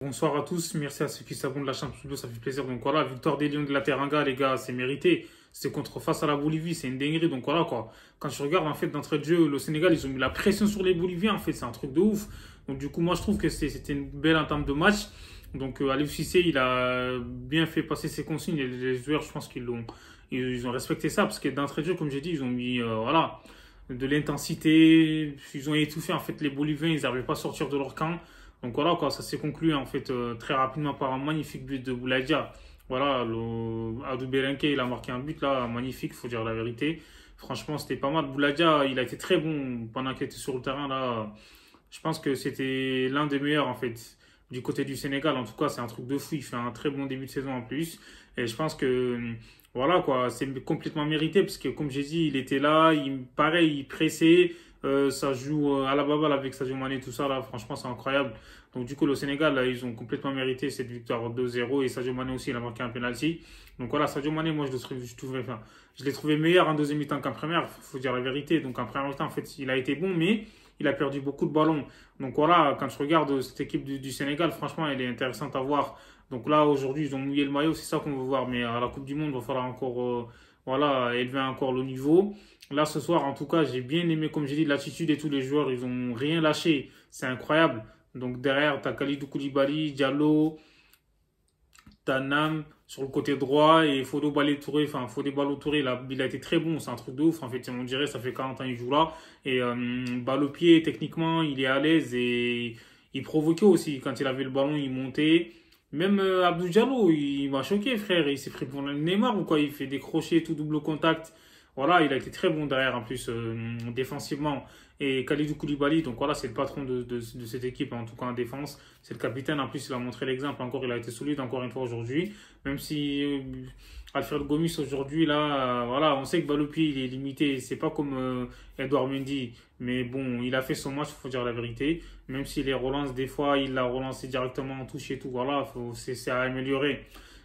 Bonsoir à tous, merci à ceux qui s'abonnent de la chaîne Studio, ça fait plaisir. Donc voilà, victoire des Lions de la Teranga, les gars, c'est mérité. C'est contre face à la Bolivie, c'est une dinguerie. Donc voilà quoi. Quand je regarde en fait d'entrée de jeu, le Sénégal, ils ont mis la pression sur les Boliviens. En fait, c'est un truc de ouf. Donc du coup, moi je trouve que c'était une belle entame de match. Donc Aliou Cissé, il a bien fait passer ses consignes. Et les joueurs, je pense ils ont respecté ça parce que d'entrée de jeu, comme j'ai dit, ils ont mis voilà de l'intensité. Ils ont étouffé en fait les Boliviens. Ils n'arrivaient pas à sortir de leur camp. Donc voilà quoi, ça s'est conclu en fait très rapidement par un magnifique but de Bouladia. Voilà, Adou Belenke, il a marqué un but là, magnifique, faut dire la vérité. Franchement, c'était pas mal. Bouladia, il a été très bon pendant qu'il était sur le terrain là. Je pense que c'était l'un des meilleurs en fait du côté du Sénégal. En tout cas, c'est un truc de fou. Il fait un très bon début de saison en plus. Et je pense que voilà quoi, c'est complètement mérité parce que comme j'ai dit, il était là, pareil, il pressait. Ça joue à la baballe avec Sadio Mané, tout ça là. Franchement, c'est incroyable. Donc du coup, le Sénégal, là, ils ont complètement mérité cette victoire 2-0 et Sadio Mané aussi, il a marqué un penalty. Donc voilà, Sadio Mané, moi, je l'ai trouvé meilleur en deuxième mi-temps qu'en première, faut dire la vérité. Donc en première mi-temps, en fait, il a été bon, mais il a perdu beaucoup de ballons. Donc voilà, quand je regarde cette équipe du Sénégal, franchement, elle est intéressante à voir. Donc là, aujourd'hui, ils ont mouillé le maillot, c'est ça qu'on veut voir. Mais à la Coupe du Monde, il va falloir encore voilà, élever encore le niveau. Là, ce soir, en tout cas, j'ai bien aimé, comme j'ai dit, l'attitude et tous les joueurs, ils ont rien lâché. C'est incroyable. Donc derrière, tu as Kalidou Koulibaly, Diallo, t'as Nam sur le côté droit et Fodo Ballo-Touré. Enfin, Fodé Ballo-Touré, il a été très bon. C'est un truc de ouf. En fait, on dirait, ça fait 40 ans qu'il joue là. Et balle au pied, techniquement, il est à l'aise et il provoquait aussi. Quand il avait le ballon, il montait. Même Abdou Diallo, il m'a choqué, frère. Il s'est pris pour le Neymar ou quoi? Il fait des crochets, tout double contact. Voilà, il a été très bon derrière en plus défensivement. Et Kalidou Koulibaly, donc voilà, c'est le patron de cette équipe, en tout cas en défense. C'est le capitaine, en plus il a montré l'exemple encore, il a été solide encore une fois aujourd'hui. Même si Alfred Gomis aujourd'hui, là, voilà, on sait que Balopi il est limité, c'est pas comme Edouard Mendy. Mais bon, il a fait son match, il faut dire la vérité. Même s'il les relance, des fois, il l'a relancé directement en touche et tout, voilà, c'est à améliorer.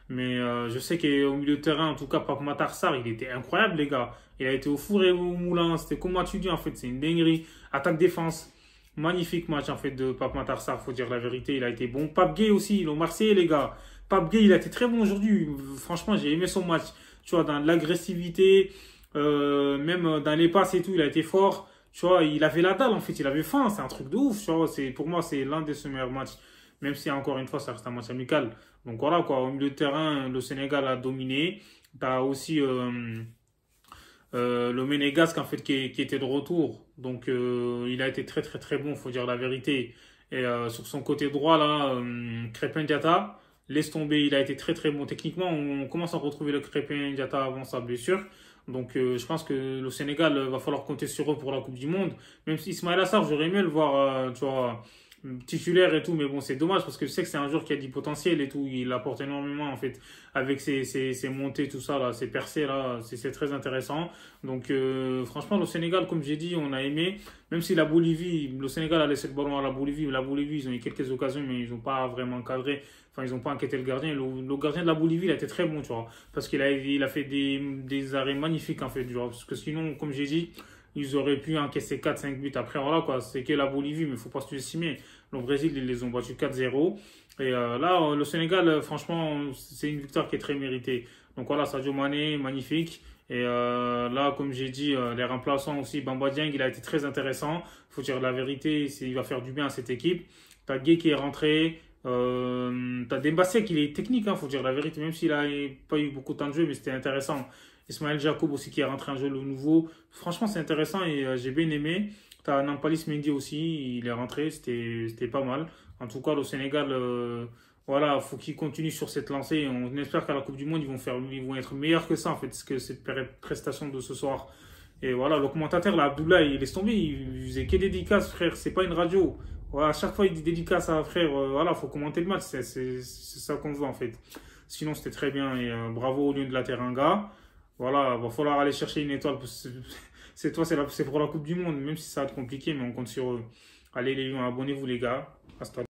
Mais je sais qu'au milieu de terrain, en tout cas, Pape Matar Sarr, il était incroyable, les gars. Il a été au four et au moulin. C'était comme tu dis, en fait. C'est une dinguerie. Attaque-défense. Magnifique match, en fait, de Pape Matar Sarr. Faut dire la vérité. Il a été bon. Pape Gueye aussi. Ils l'ont Marseillais, les gars. Pape Gueye, il a été très bon aujourd'hui. Franchement, j'ai aimé son match. Tu vois, dans l'agressivité, même dans les passes et tout, il a été fort. Tu vois, il avait la dalle, en fait. Il avait faim. C'est un truc de ouf. Tu vois, pour moi, c'est l'un de ses meilleurs matchs. Même si, encore une fois, ça reste un match amical. Donc voilà, quoi. Au milieu de terrain, le Sénégal a dominé. Tu as aussi le Ménégasque, en fait, qui était de retour. Donc il a été très, très, très bon, faut dire la vérité. Et sur son côté droit, là, Crépin Diatta, laisse tomber. Il a été très, très bon. Techniquement, on commence à retrouver le Crépin Diatta avant sa blessure. Donc je pense que le Sénégal va falloir compter sur eux pour la Coupe du Monde. Même si Ismaël Assar, j'aurais aimé le voir, tu vois, titulaire et tout, mais bon, c'est dommage parce que je sais que c'est un joueur qui a du potentiel et tout. Il apporte énormément en fait avec ses montées, tout ça, là, ses percées, là, c'est très intéressant. Donc, franchement, le Sénégal, comme j'ai dit, on a aimé. Même si la Bolivie, le Sénégal a laissé le ballon à la Bolivie, mais la Bolivie, ils ont eu quelques occasions, mais ils n'ont pas vraiment cadré. Enfin, ils n'ont pas inquiété le gardien. Le gardien de la Bolivie, il a été très bon, tu vois. Parce qu'il a fait des arrêts magnifiques, en fait, genre. Parce que sinon, comme j'ai dit, ils auraient pu encaisser 4-5 buts après. Voilà, quoi. C'est que la Bolivie, mais il ne faut pas se estimer. Le Brésil, ils les ont battus 4-0. Et là, le Sénégal, franchement, c'est une victoire qui est très méritée. Donc voilà, Sadio Mané, magnifique. Et là, comme j'ai dit, les remplaçants aussi, Bamba Dieng, il a été très intéressant. Il faut dire la vérité, il va faire du bien à cette équipe. T'as Gueye qui est rentré. T'as Dembassé qui est technique, il faut dire la vérité, même s'il n'a pas eu beaucoup de temps de jeu, mais c'était intéressant. Ismaël Jacob aussi qui est rentré en jeu le nouveau. Franchement, c'est intéressant et j'ai bien aimé. T'as Nampalis Mendy aussi, il est rentré, c'était pas mal. En tout cas, le Sénégal, voilà, faut qu'il continue sur cette lancée. On espère qu'à la Coupe du Monde, ils vont être meilleurs que ça, en fait, que cette prestation de ce soir. Et voilà, le commentateur, là, Abdoulaye, il laisse tomber, il faisait que dédicace, frère, c'est pas une radio. Voilà, à chaque fois, il dit dédicace à frère, voilà, faut commenter le match, c'est ça qu'on veut, en fait. Sinon, c'était très bien et bravo au Lion de la Teranga. Voilà, va falloir aller chercher une étoile. C'est pour la Coupe du Monde, même si ça va être compliqué, mais on compte sur eux. Allez les Lions, abonnez-vous les gars. Hasta